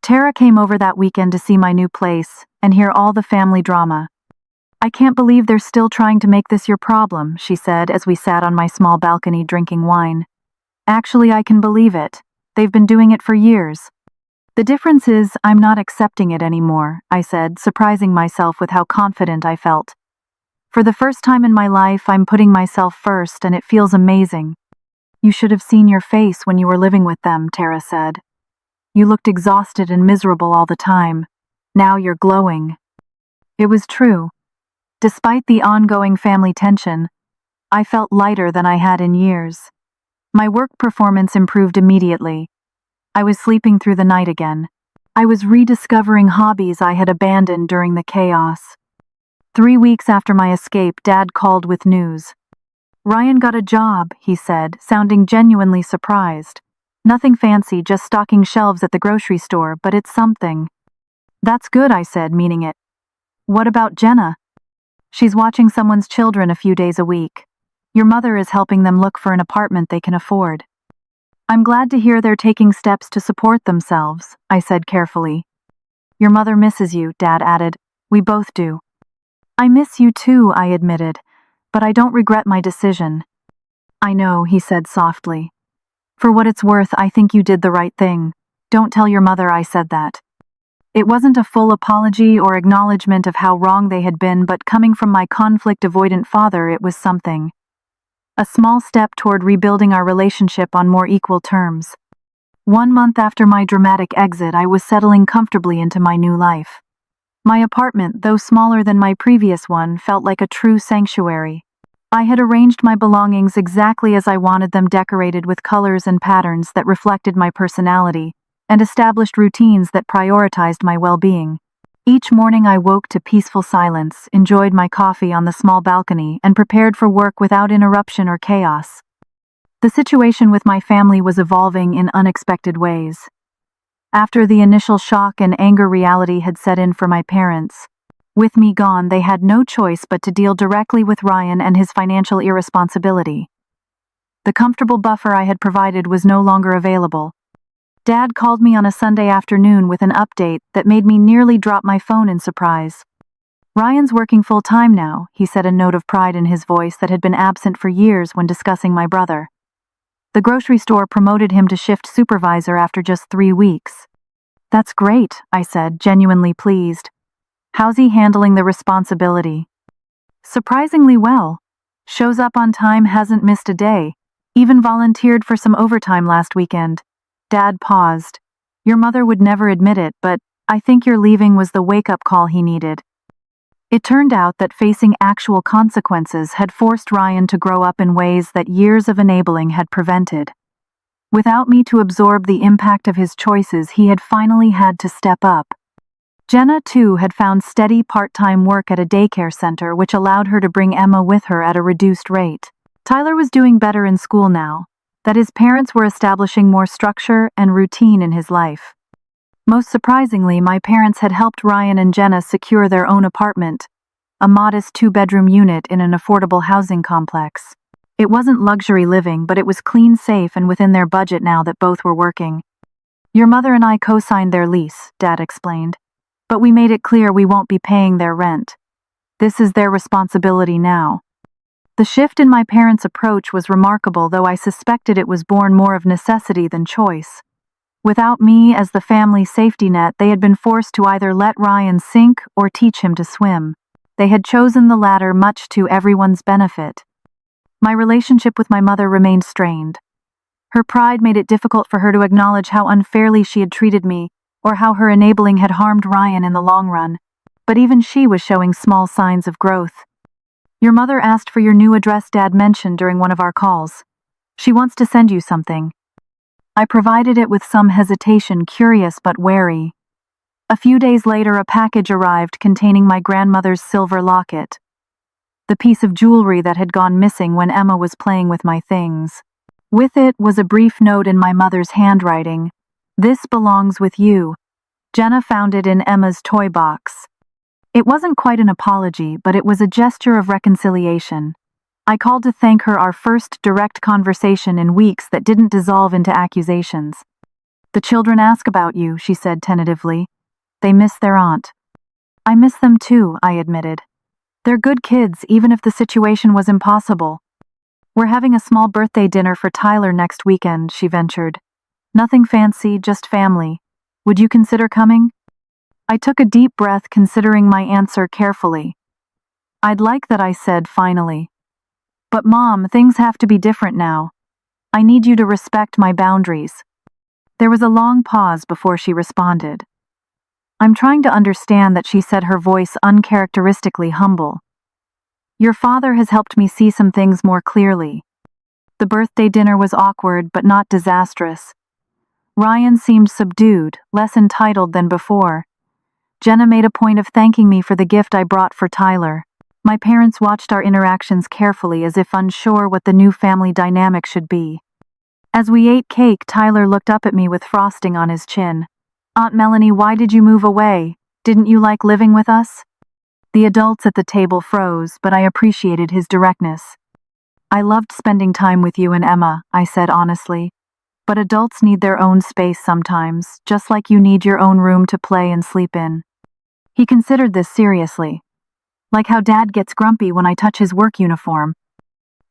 Tara came over that weekend to see my new place and hear all the family drama. I can't believe they're still trying to make this your problem, she said as we sat on my small balcony drinking wine. Actually, I can believe it. They've been doing it for years. The difference is I'm not accepting it anymore, I said, surprising myself with how confident I felt. For the first time in my life, I'm putting myself first, and it feels amazing. You should have seen your face when you were living with them, Tara said. You looked exhausted and miserable all the time. Now you're glowing. It was true. Despite the ongoing family tension, I felt lighter than I had in years. My work performance improved immediately. I was sleeping through the night again. I was rediscovering hobbies I had abandoned during the chaos. 3 weeks after my escape, Dad called with news. Ryan got a job, he said, sounding genuinely surprised. Nothing fancy, just stocking shelves at the grocery store, but it's something. That's good, I said, meaning it. What about Jenna? She's watching someone's children a few days a week. Your mother is helping them look for an apartment they can afford. I'm glad to hear they're taking steps to support themselves, I said carefully. Your mother misses you, Dad added. We both do. I miss you too, I admitted, but I don't regret my decision. I know, he said softly. For what it's worth, I think you did the right thing. Don't tell your mother I said that. It wasn't a full apology or acknowledgement of how wrong they had been, but coming from my conflict-avoidant father, it was something. A small step toward rebuilding our relationship on more equal terms. 1 month after my dramatic exit, I was settling comfortably into my new life. My apartment, though smaller than my previous one, felt like a true sanctuary. I had arranged my belongings exactly as I wanted them, decorated with colors and patterns that reflected my personality, and established routines that prioritized my well-being. Each morning I woke to peaceful silence, enjoyed my coffee on the small balcony, and prepared for work without interruption or chaos. The situation with my family was evolving in unexpected ways. After the initial shock and anger, reality had set in for my parents. With me gone, they had no choice but to deal directly with Ryan and his financial irresponsibility. The comfortable buffer I had provided was no longer available. Dad called me on a Sunday afternoon with an update that made me nearly drop my phone in surprise. Ryan's working full-time now, he said, a note of pride in his voice that had been absent for years when discussing my brother. The grocery store promoted him to shift supervisor after just 3 weeks. That's great, I said, genuinely pleased. How's he handling the responsibility? Surprisingly well. Shows up on time, hasn't missed a day. Even volunteered for some overtime last weekend. Dad paused. Your mother would never admit it, but I think your leaving was the wake-up call he needed. It turned out that facing actual consequences had forced Ryan to grow up in ways that years of enabling had prevented. Without me to absorb the impact of his choices, he had finally had to step up. Jenna, too, had found steady part-time work at a daycare center, which allowed her to bring Emma with her at a reduced rate. Tyler was doing better in school now, that his parents were establishing more structure and routine in his life. Most surprisingly, my parents had helped Ryan and Jenna secure their own apartment, a modest 2-bedroom unit in an affordable housing complex. It wasn't luxury living, but it was clean, safe, and within their budget now that both were working. Your mother and I co-signed their lease, Dad explained, but we made it clear we won't be paying their rent. This is their responsibility now. The shift in my parents' approach was remarkable, though I suspected it was born more of necessity than choice. Without me as the family safety net, they had been forced to either let Ryan sink or teach him to swim. They had chosen the latter, much to everyone's benefit. My relationship with my mother remained strained. Her pride made it difficult for her to acknowledge how unfairly she had treated me, or how her enabling had harmed Ryan in the long run. But even she was showing small signs of growth. Your mother asked for your new address, Dad mentioned during one of our calls. She wants to send you something. I provided it with some hesitation, curious but wary. A few days later, a package arrived containing my grandmother's silver locket, the piece of jewelry that had gone missing when Emma was playing with my things. With it was a brief note in my mother's handwriting. This belongs with you. Jenna found it in Emma's toy box. It wasn't quite an apology, but it was a gesture of reconciliation. I called to thank her, our first direct conversation in weeks that didn't dissolve into accusations. The children ask about you, she said tentatively. They miss their aunt. I miss them too, I admitted. They're good kids, even if the situation was impossible. We're having a small birthday dinner for Tyler next weekend, she ventured. Nothing fancy, just family. Would you consider coming? I took a deep breath, considering my answer carefully. I'd like that, I said finally. But Mom, things have to be different now. I need you to respect my boundaries. There was a long pause before she responded. I'm trying to understand that, she said, her voice uncharacteristically humble. Your father has helped me see some things more clearly. The birthday dinner was awkward but not disastrous. Ryan seemed subdued, less entitled than before. Jenna made a point of thanking me for the gift I brought for Tyler. My parents watched our interactions carefully, as if unsure what the new family dynamic should be. As we ate cake, Tyler looked up at me with frosting on his chin. "Aunt Melanie, why did you move away? Didn't you like living with us?" The adults at the table froze, but I appreciated his directness. "I loved spending time with you and Emma," I said honestly. "But adults need their own space sometimes, just like you need your own room to play and sleep in." He considered this seriously. "Like how Dad gets grumpy when I touch his work uniform."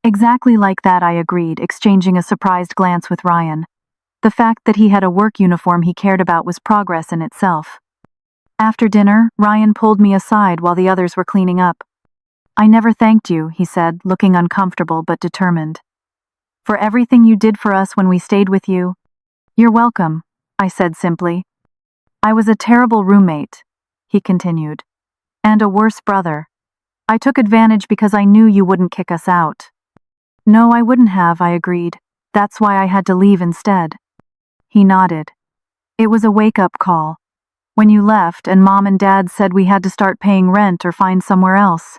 "Exactly like that," I agreed, exchanging a surprised glance with Ryan. The fact that he had a work uniform he cared about was progress in itself. After dinner, Ryan pulled me aside while the others were cleaning up. "I never thanked you," he said, looking uncomfortable but determined. "For everything you did for us when we stayed with you." "You're welcome," I said simply. "I was a terrible roommate," he continued, "and a worse brother. I took advantage because I knew you wouldn't kick us out." "No, I wouldn't have," I agreed. "That's why I had to leave instead." He nodded. "It was a wake-up call. When you left and Mom and Dad said we had to start paying rent or find somewhere else,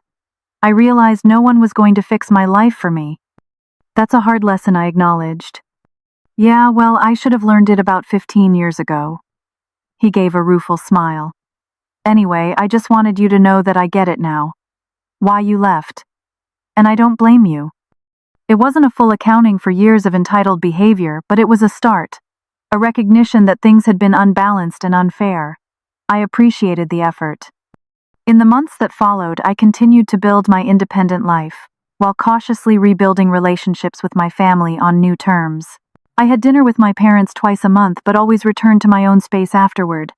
I realized no one was going to fix my life for me." "That's a hard lesson," I acknowledged. "Yeah, well, I should have learned it about 15 years ago." He gave a rueful smile. "Anyway, I just wanted you to know that I get it now. Why you left. And I don't blame you. It wasn't a full accounting for years of entitled behavior, but it was a start. A recognition that things had been unbalanced and unfair. I appreciated the effort." In the months that followed, I continued to build my independent life, while cautiously rebuilding relationships with my family on new terms. I had dinner with my parents twice a month, but always returned to my own space afterward.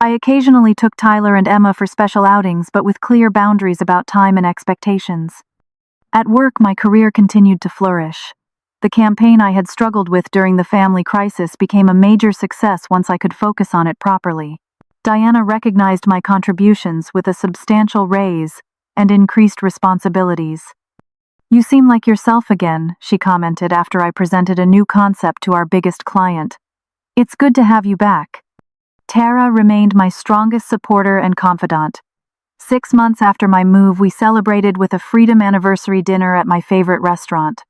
I occasionally took Tyler and Emma for special outings, but with clear boundaries about time and expectations. At work, my career continued to flourish. The campaign I had struggled with during the family crisis became a major success once I could focus on it properly. Diana recognized my contributions with a substantial raise and increased responsibilities. "You seem like yourself again," she commented after I presented a new concept to our biggest client. "It's good to have you back." Tara remained my strongest supporter and confidant. 6 months after my move, we celebrated with a Freedom Anniversary dinner at my favorite restaurant.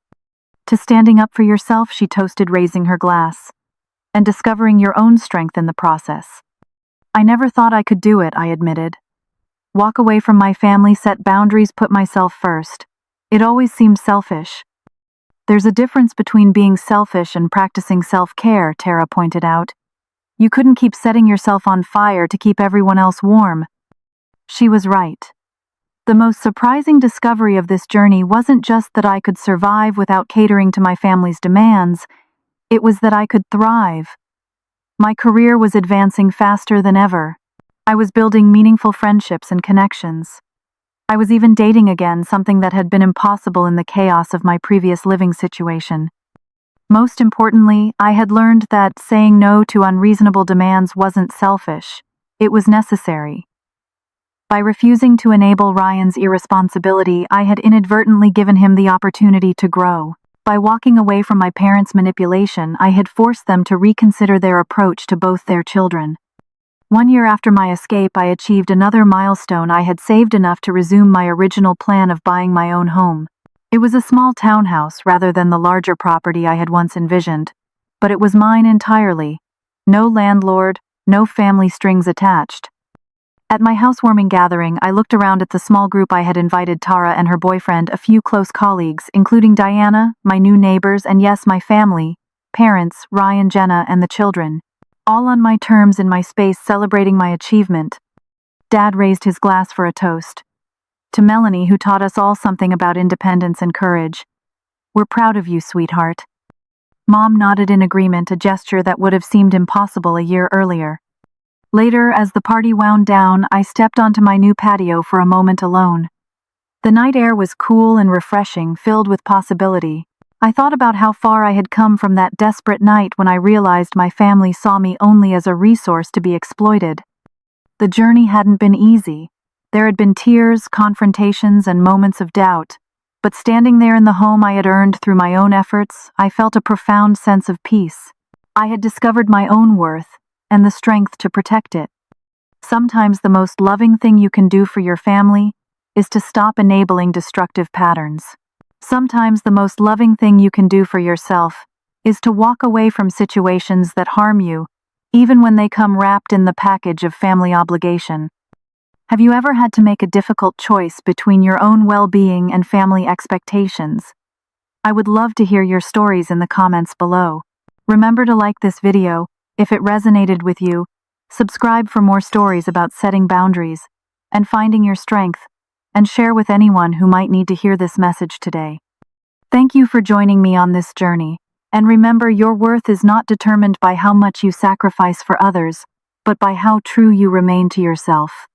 "To standing up for yourself," she toasted, raising her glass, "and discovering your own strength in the process." "I never thought I could do it," I admitted. "Walk away from my family, set boundaries, put myself first. It always seemed selfish." "There's a difference between being selfish and practicing self-care," Tara pointed out. "You couldn't keep setting yourself on fire to keep everyone else warm." She was right. The most surprising discovery of this journey wasn't just that I could survive without catering to my family's demands, it was that I could thrive. My career was advancing faster than ever. I was building meaningful friendships and connections. I was even dating again, something that had been impossible in the chaos of my previous living situation. Most importantly, I had learned that saying no to unreasonable demands wasn't selfish. It was necessary. By refusing to enable Ryan's irresponsibility, I had inadvertently given him the opportunity to grow. By walking away from my parents' manipulation, I had forced them to reconsider their approach to both their children. 1 year after my escape, I achieved another milestone. I had saved enough to resume my original plan of buying my own home. It was a small townhouse rather than the larger property I had once envisioned, but it was mine entirely. No landlord, no family strings attached. At my housewarming gathering, I looked around at the small group I had invited: Tara and her boyfriend, a few close colleagues, including Diana, my new neighbors, and yes, my family, parents, Ryan, Jenna, and the children. All on my terms in my space, celebrating my achievement. Dad raised his glass for a toast. "To Melanie, who taught us all something about independence and courage. We're proud of you, sweetheart." Mom nodded in agreement, a gesture that would have seemed impossible a year earlier. Later, as the party wound down, I stepped onto my new patio for a moment alone. The night air was cool and refreshing, filled with possibility. I thought about how far I had come from that desperate night when I realized my family saw me only as a resource to be exploited. The journey hadn't been easy. There had been tears, confrontations, and moments of doubt. But standing there in the home I had earned through my own efforts, I felt a profound sense of peace. I had discovered my own worth, and the strength to protect it. Sometimes the most loving thing you can do for your family is to stop enabling destructive patterns. Sometimes the most loving thing you can do for yourself is to walk away from situations that harm you, even when they come wrapped in the package of family obligation. Have you ever had to make a difficult choice between your own well-being and family expectations? I would love to hear your stories in the comments below. Remember to like this video if it resonated with you, subscribe for more stories about setting boundaries and finding your strength, and share with anyone who might need to hear this message today. Thank you for joining me on this journey, and remember, your worth is not determined by how much you sacrifice for others, but by how true you remain to yourself.